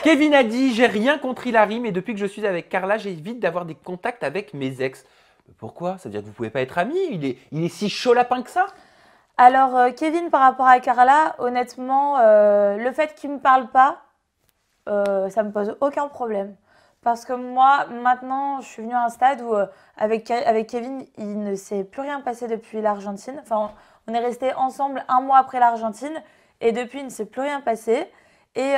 Kevin a dit, j'ai rien contre Hilary, mais depuis que je suis avec Carla, j'évite d'avoir des contacts avec mes ex. Pourquoi? Ça veut dire que vous pouvez pas être amis? Il est si chaud lapin que ça? Alors, Kevin, par rapport à Carla, honnêtement, le fait qu'il me parle pas, ça me pose aucun problème. Parce que moi, maintenant, je suis venue à un stade où, avec Kevin, il ne s'est plus rien passé depuis l'Argentine. Enfin, on est restés ensemble un mois après l'Argentine et depuis, il ne s'est plus rien passé. Et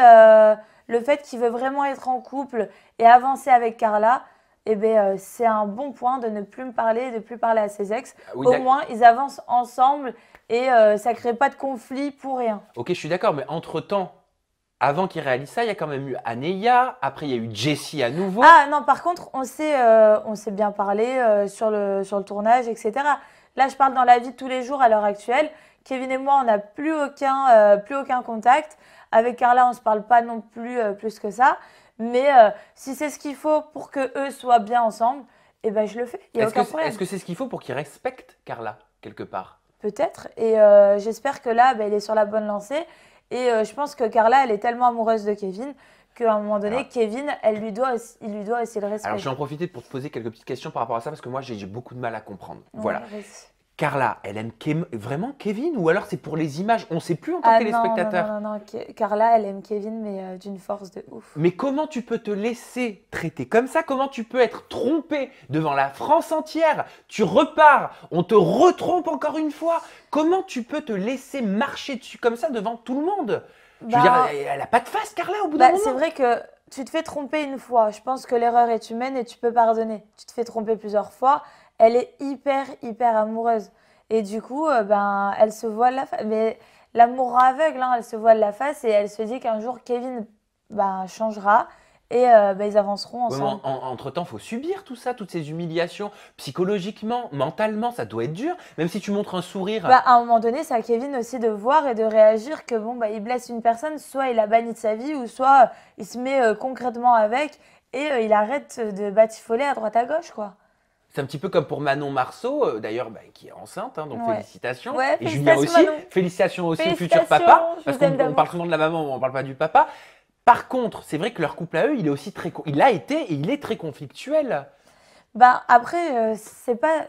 le fait qu'il veut vraiment être en couple et avancer avec Carla, eh ben, c'est un bon point de ne plus me parler, de plus parler à ses ex. Oui, Au moins, ils avancent ensemble et ça ne crée pas de conflit pour rien. Ok, je suis d'accord, mais entre-temps, avant qu'il réalise ça, il y a quand même eu Aneya, après il y a eu Jessie à nouveau. Ah non, par contre, on s'est bien parlé sur le tournage, etc. Là, je parle dans la vie de tous les jours à l'heure actuelle. Kevin et moi, on n'a plus aucun contact. Avec Carla, on ne se parle pas non plus plus que ça. Mais si c'est ce qu'il faut pour que eux soient bien ensemble, eh ben, je le fais. Il n'y a aucun problème. Est-ce que c'est ce qu'il faut pour qu'il respecte Carla, quelque part? Peut-être. Et j'espère que là, ben, il est sur la bonne lancée. Et je pense que Carla, elle est tellement amoureuse de Kevin qu'à un moment donné, Alors, Kevin, il lui doit aussi le respect. alors, je vais en profiter pour te poser quelques petites questions par rapport à ça, parce que moi, j'ai beaucoup de mal à comprendre. Voilà. Ouais, vas-y. Carla, elle aime vraiment Kevin, ou alors c'est pour les images? On ne sait plus en tant que Ah téléspectateur. non. Carla, elle aime Kevin, mais d'une force de ouf. Mais comment tu peux te laisser traiter comme ça? Comment tu peux être trompé devant la France entière? Tu repars, on te retrompe encore une fois. Comment tu peux te laisser marcher dessus comme ça devant tout le monde? Je veux dire, Bah, elle a pas de face, Carla, au bout d'un moment. c'est vrai que tu te fais tromper une fois. Je pense que l'erreur est humaine et tu peux pardonner. Tu te fais tromper plusieurs fois. Elle est hyper amoureuse. Et du coup, ben, elle se voile la face. Mais l'amour aveugle, hein, elle se voile la face et elle se dit qu'un jour, Kevin ben, changera et ben, ils avanceront Ouais, mais ensemble. entre-temps, il faut subir tout ça, toutes ces humiliations. Psychologiquement, mentalement, ça doit être dur. Même si tu montres un sourire. Bah, à un moment donné, c'est à Kevin aussi de voir et de réagir que bon, bah, il blesse une personne, soit il la bannit de sa vie, ou soit il se met concrètement avec et il arrête de batifoler à droite à gauche, quoi. C'est un petit peu comme pour Manon Marceau, d'ailleurs, bah, qui est enceinte, hein, donc Ouais. félicitations. Ouais, Et Julien félicitations, aussi. Manon. Félicitations aussi au futur Félicitations, papa. je Parce vous aime qu'on d'amour. parle souvent de la maman, mais on ne parle pas du papa. Par contre, c'est vrai que leur couple à eux, il est aussi il a été et il est très conflictuel. Bah, après, c'est pas.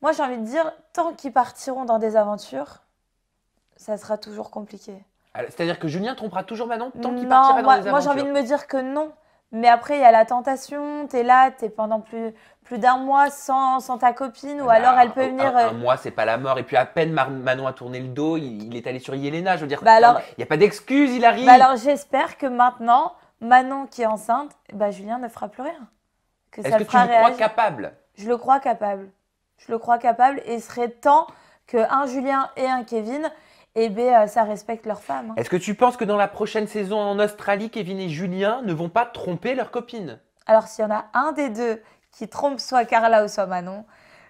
Moi, j'ai envie de dire, tant qu'ils partiront dans des aventures, ça sera toujours compliqué. C'est-à-dire que Julien trompera toujours Manon tant qu'il Non, partira dans des moi j'ai envie aventures. de me dire que non. Mais après, il y a la tentation, t'es là, t'es pendant plus d'un mois sans ta copine, ou alors elle peut venir. Un mois, c'est pas la mort. Et puis à peine Manon a tourné le dos, il est allé sur Yelena. Je veux dire, Bah alors, il n'y a pas d'excuse, il arrive. bah alors j'espère que maintenant, Manon qui est enceinte, bah Julien ne fera plus rien. Que Est-ce ça que le tu fera le crois réagir. capable? Je le crois capable. Je le crois capable et il serait temps qu'un Julien et un Kevin, eh ben, ça respecte leur femme, hein. Est-ce que tu penses que dans la prochaine saison en Australie, Kevin et Julien ne vont pas tromper leur copine? Alors s'il y en a un des deux qui trompe soit Carla ou soit Manon,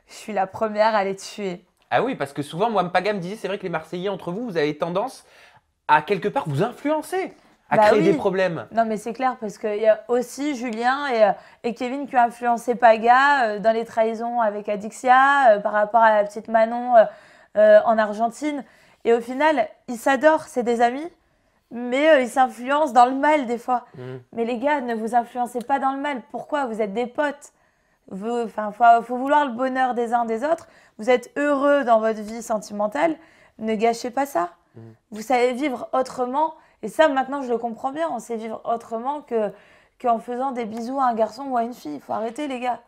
je suis la première à les tuer. Ah oui, parce que souvent, moi, Mpaga me disait, c'est vrai que les Marseillais, entre vous, vous avez tendance à quelque part vous influencer, à Bah créer oui. des problèmes. Non, mais c'est clair, parce qu'il y a aussi Julien et Kevin qui ont influencé Paga dans les trahisons avec Adixia, par rapport à la petite Manon en Argentine. Et au final, ils s'adorent, c'est des amis, mais ils s'influencent dans le mal des fois. Mm. Mais les gars, ne vous influencez pas dans le mal. Pourquoi? Vous êtes des potes. Enfin, faut vouloir le bonheur des uns des autres. Vous êtes heureux dans votre vie sentimentale. Ne gâchez pas ça. Mm. Vous savez vivre autrement. Et ça, maintenant, je le comprends bien. On sait vivre autrement qu'en faisant des bisous à un garçon ou à une fille. Il faut arrêter, les gars.